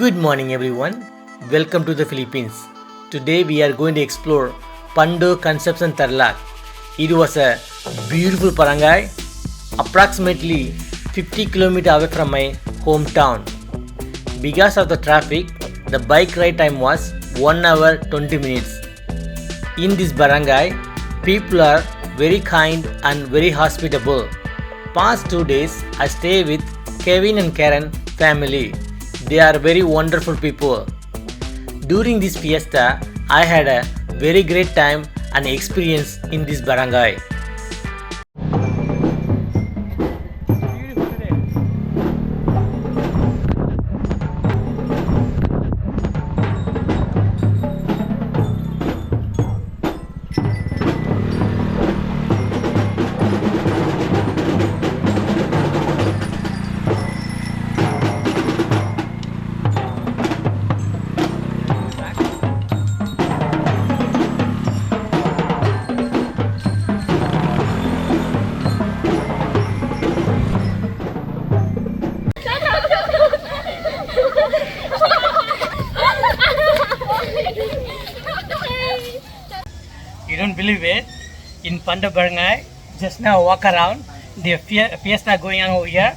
Good morning everyone. Welcome to the Philippines. Today we are going to explore Pando Concepcion Tarlac. It was a beautiful barangay, approximately 50 km away from my hometown. Because of the traffic, the bike ride time was 1 hour 20 minutes. In this barangay, people are very kind and very hospitable. Past 2 days, I stay with Kevin and Karen family. They are very wonderful people. During this fiesta, I had a very great time and experience in this barangay. You don't believe it? In Pando Barangay, just now walk around, the fiesta going on over here.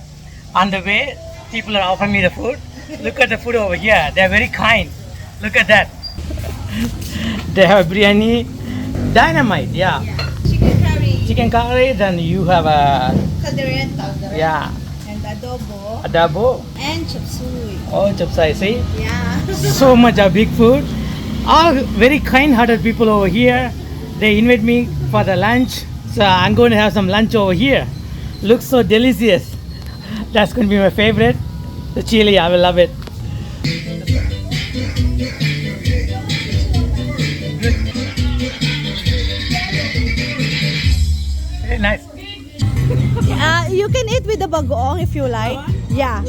On the way, people are offering me the food. Look at the food over here. They are very kind. Look at that. They have biryani, dynamite, yeah. Chicken curry. Chicken curry, then you have a... Caldereta. Yeah. And adobo. Adobo. And chop suey. Oh, chop suey, see? Yeah. So much of big food. All very kind-hearted people over here. They invite me for the lunch, so I'm going to have some lunch over here. Looks so delicious. That's going to be my favorite. The chili, I will love it. Very nice. You can eat with the bagoong if you like. Yeah.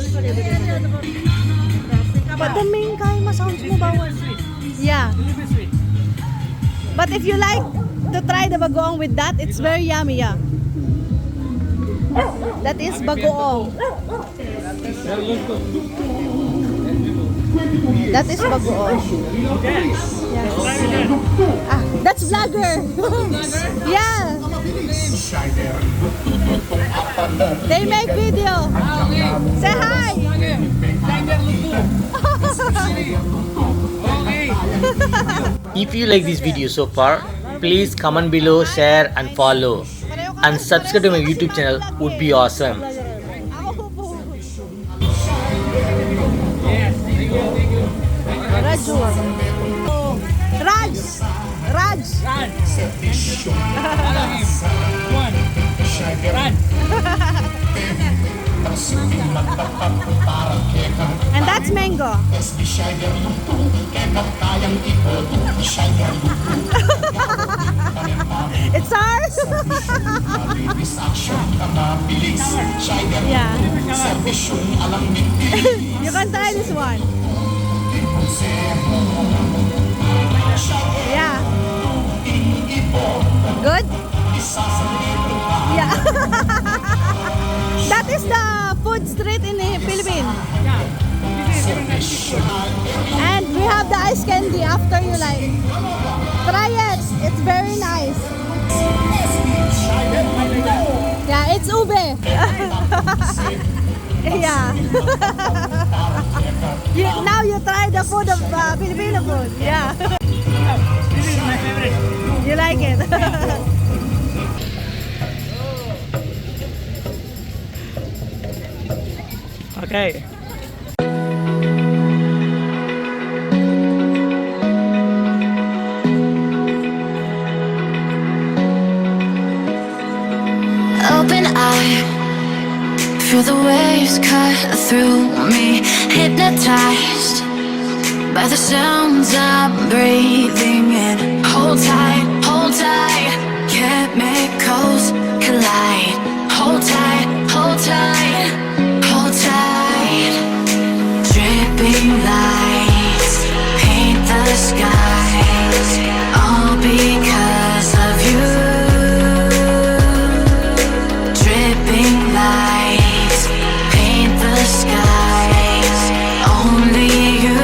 But the main kind sounds mo bawal. Yeah. But if you like to try the bagoong with that, it's very yummy, yeah. That is bagoong. That is bagoong. Yes. Ah, that's vlogger. Yeah. They make video. Say hi. If you like this video so far, please comment below, share and follow. And subscribe to my YouTube channel would be awesome. Raj. And that's mango. It's ours. Yeah. You can try this one. Yeah. Good? Yeah. That is the food street in the Philippines. And we have the ice candy after you like. Try it. It's very nice. Yeah, it's ube. Yeah. Now you try the food of Filipino food. Yeah. This is my favorite. You like it? Okay. Open eye, feel the waves cut through me, hypnotized by the sounds I'm breathing in. Hold tight, chemicals collide. Hold tight, hold tight, hold tight. Dripping lights paint the skies, all because of you. Dripping lights paint the skies, only you.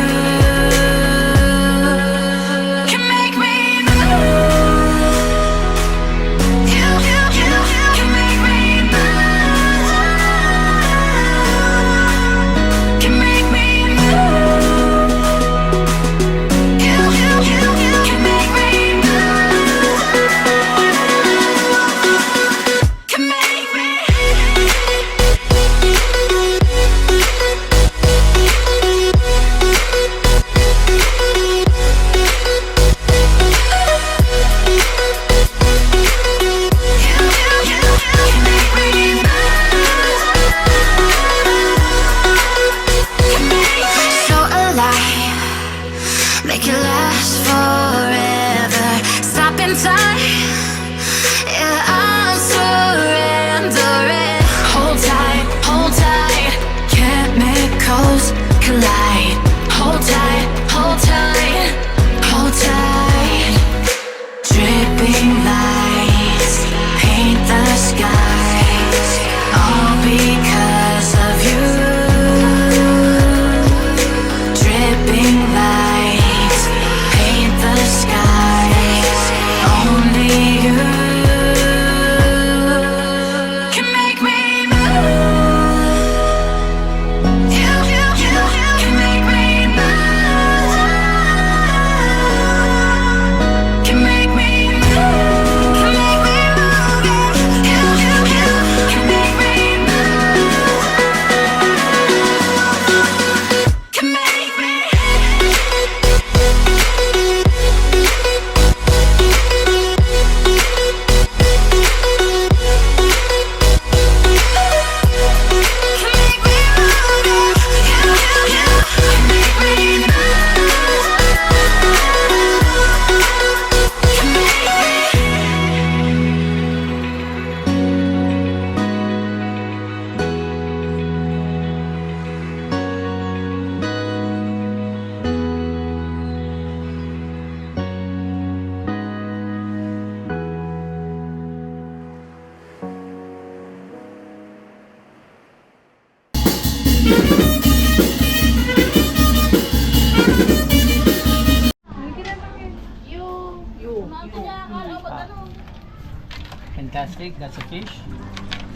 Fantastic. That's a fish.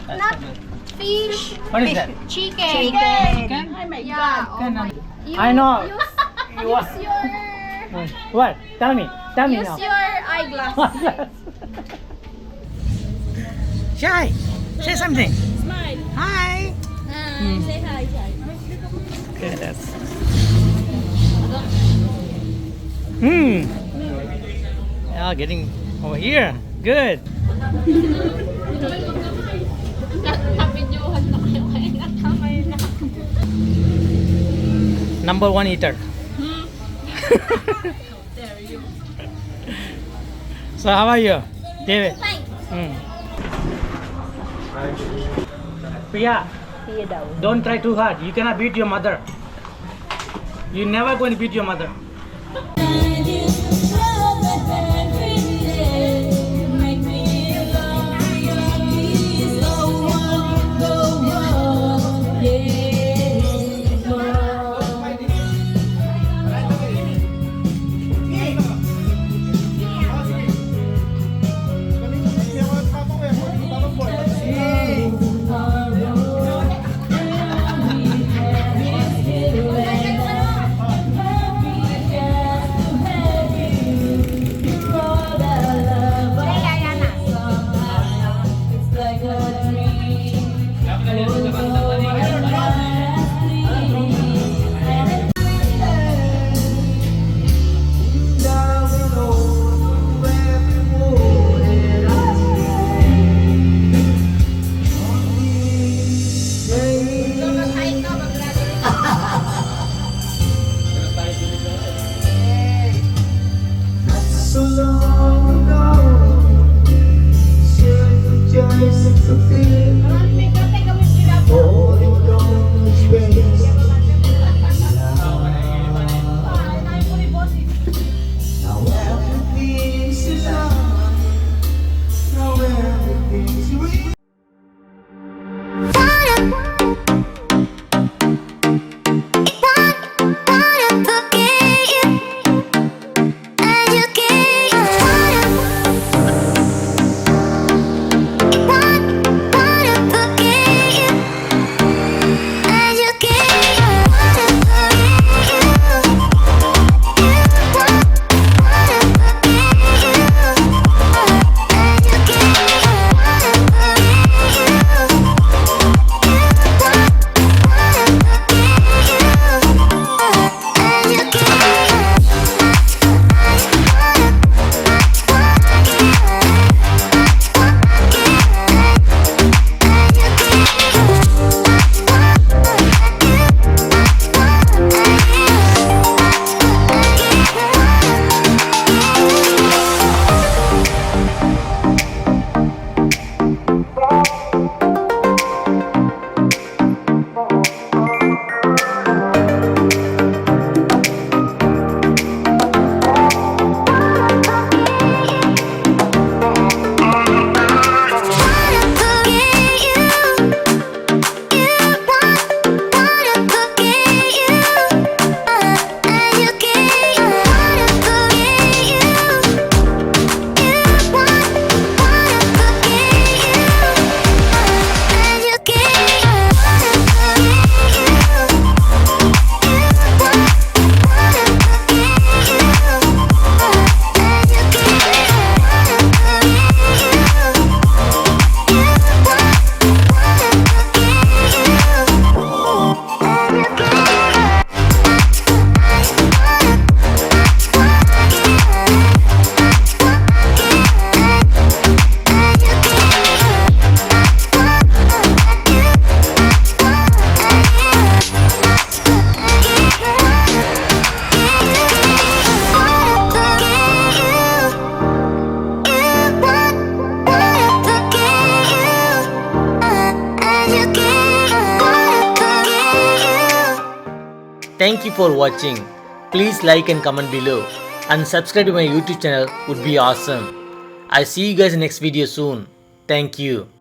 That's Not a good. fish. What is that? Chicken. Chicken? Oh my God. Oh my. You, I know. Use, You use are- your. What? Tell me. Tell me Use now. your eyeglass. Shy, say something. Smile. Hi. Say hi, Shai. Okay, that's. Yeah, getting over here. Good. Kapidyohan na kayo kaya nakamay na. Number one eater. So how are you, David? Priya, don't try too hard. You cannot beat your mother. You're never going to beat your mother. So long ago, just to feel all those ways. Now everything's done. Now everything's real. Thank you for watching. Please like and comment below and subscribe to my YouTube channel would be awesome. I'll see you guys in next video soon. Thank you.